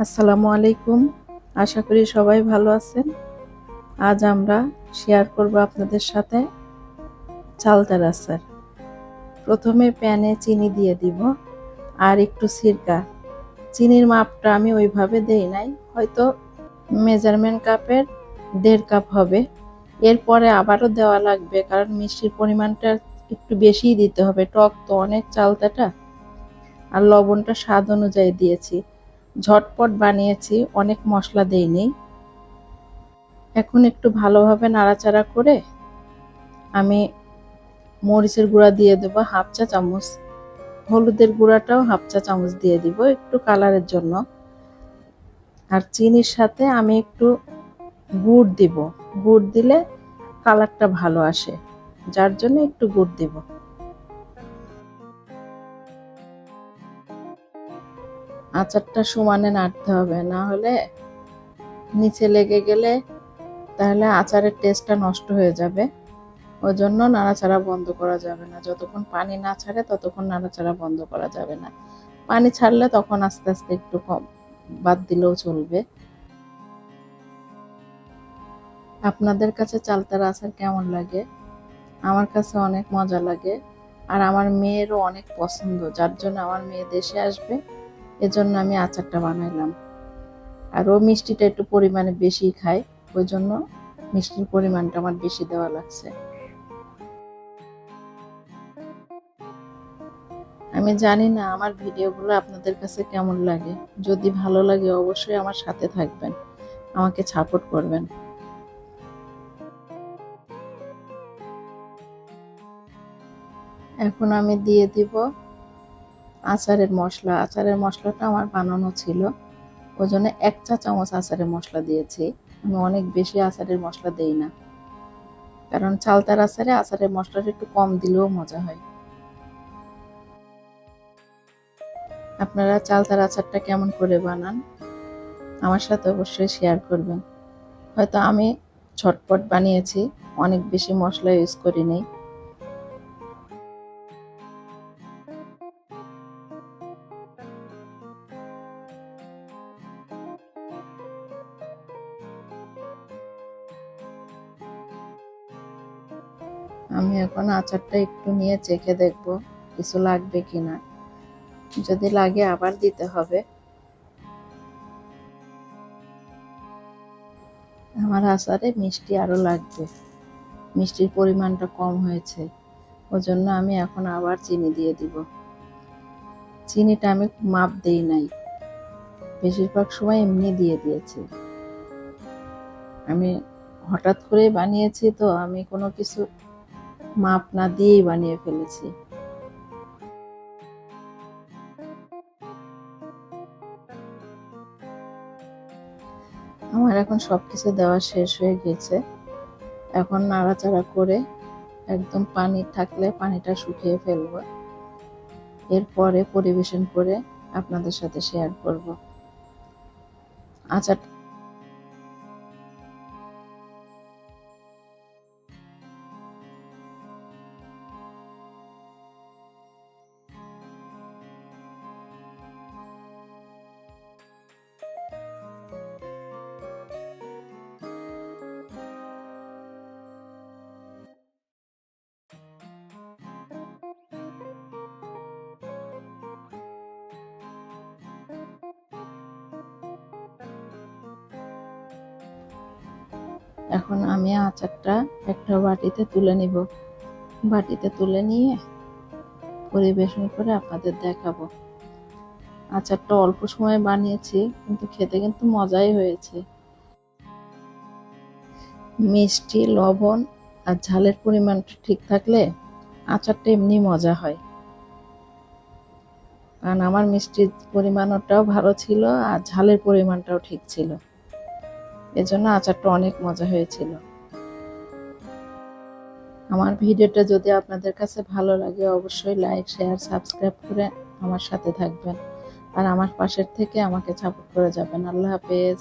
আসসালামু আলাইকুম। আশা করি সবাই ভালো আছেন। আজ আমরা শেয়ার করব আপনাদের সাথে চালতার আচার। প্রথমে প্যানে চিনি দিয়ে দিব আর একটু সিরকা। চিনির মাপটা আমি ওইভাবে দেই নাই, হয়তো মেজারমেন্ট কাপের 1.5 কাপ হবে। এরপরে আবারও দেওয়া লাগবে, কারণ মিষ্টির পরিমাণটা একটু বেশিই দিতে হবে, টক তো অনেক চালতাটা। আর লবণটা স্বাদ অনুযায়ী দিয়েছি। ঝটপট বানিয়েছি, অনেক মশলা দেইনি। এখন একটু ভালোভাবে নাড়াচাড়া করে আমি মরিচের গুঁড়া দিয়ে দেবো 1/2 চা চামচ, হলুদের গুঁড়াটাও 1/2 চা চামচ দিয়ে দিব একটু কালারের জন্য। আর চিনির সাথে আমি একটু গুড় দিব, গুড় দিলে কালারটা ভালো আসে, যার জন্য একটু গুড় দিব। আচারটা সমানে নাড়তে হবে, না হলে নিচে লেগে গেলে তাহলে আচারের টেস্টটা নষ্ট হয়ে যাবে। ওই জন্য নাড়াচাড়া বন্ধ করা যাবে না, যতক্ষণ পানি না ছাড়ে ততক্ষণ নাড়াচাড়া বন্ধ করা যাবে না। পানি ছাড়লে তখন আস্তে আস্তে একটু কম বাদ দিলেও চলবে। আপনাদের কাছে চালতার আচার কেমন লাগে? আমার কাছে অনেক মজা লাগে, আর আমার মেয়েরও অনেক পছন্দ, যার জন্য আমার মেয়ে দেশে আসবে, এজন্য আমি আচারটা বানাইলাম। আর ও মিষ্টিটা একটু পরিমাণে বেশি খায়, ওই জন্য মিষ্টির পরিমাণটা আমার বেশি দেওয়া লাগছে। আমি জানি না আমার ভিডিওগুলো আপনাদের কাছে কেমন লাগে। যদি ভালো লাগে অবশ্যই আমার সাথে থাকবেন, আমাকে সাপোর্ট করবেন। এখন আমি দিয়ে দিব আচারের মশলা। আচারের মশলাটা আমার বানানো ছিল, ওই জন্য 1 চা চামচ আচারের মশলা দিয়েছি। আমি অনেক বেশি আচারের মশলা দেই না, কারণ চালতার আচারে আচারের মশলাটা একটু কম দিলেও মজা হয়। আপনারা চালতার আচারটা কেমন করে বানান আমার সাথে অবশ্যই শেয়ার করবেন। হয়তো আমি ঝটপট বানিয়েছি, অনেক বেশি মশলা ইউজ করি নাই। আমি এখন আচারটা একটু নিয়ে চেখে দেখব কিছু লাগবে কিনা, যদি লাগে আবার দিতে হবে। আমার আচারে মিষ্টি আরো লাগবে, মিষ্টির পরিমাণটা কম হয়েছে, ওজন্য আমি এখন আবার চিনি দিয়ে দিব। চিনিটা আমি মাপ দেই নাই, বেশিরভাগ সময় এমনি দিয়ে দিয়েছি। আমি হঠাৎ করে বানিয়েছি, তো আমি কোনো কিছু মাপ না দিয়েই বানিয়ে ফেলেছি। আমার এখন সবকিছু দেওয়া শেষ হয়ে গেছে। এখন নাড়াচাড়া করে একদম পানি থাকলে পানিটা শুকিয়ে ফেলবো। এরপরে পরিবেশন করে আপনাদের সাথে শেয়ার করব। আচার এখন আমি আচারটা একটা বাটিতে তুলে নিব। বাটিতে তুলে নিয়ে পরিবেশন করে আপনাদের দেখাবো। আচারটা অল্প সময় বানিয়েছি, কিন্তু খেতে কিন্তু মজাই হয়েছে। মিষ্টি, লবণ আর ঝালের পরিমাণটা ঠিক থাকলে আচারটা এমনি মজা হয়। কারণ আমার মিষ্টির পরিমাণটাও ভালো ছিল আর ঝালের পরিমাণটাও ঠিক ছিল, এজন্য আচারটা অনেক মজা হয়েছিল। আমার ভিডিওটা যদি আপনাদের কাছে ভালো লাগে অবশ্যই লাইক, শেয়ার, সাবস্ক্রাইব করে আমার সাথে থাকবেন, আর আমার পাশের থেকে আমাকে সাপোর্ট করে যাবেন। আল্লাহ হাফেজ।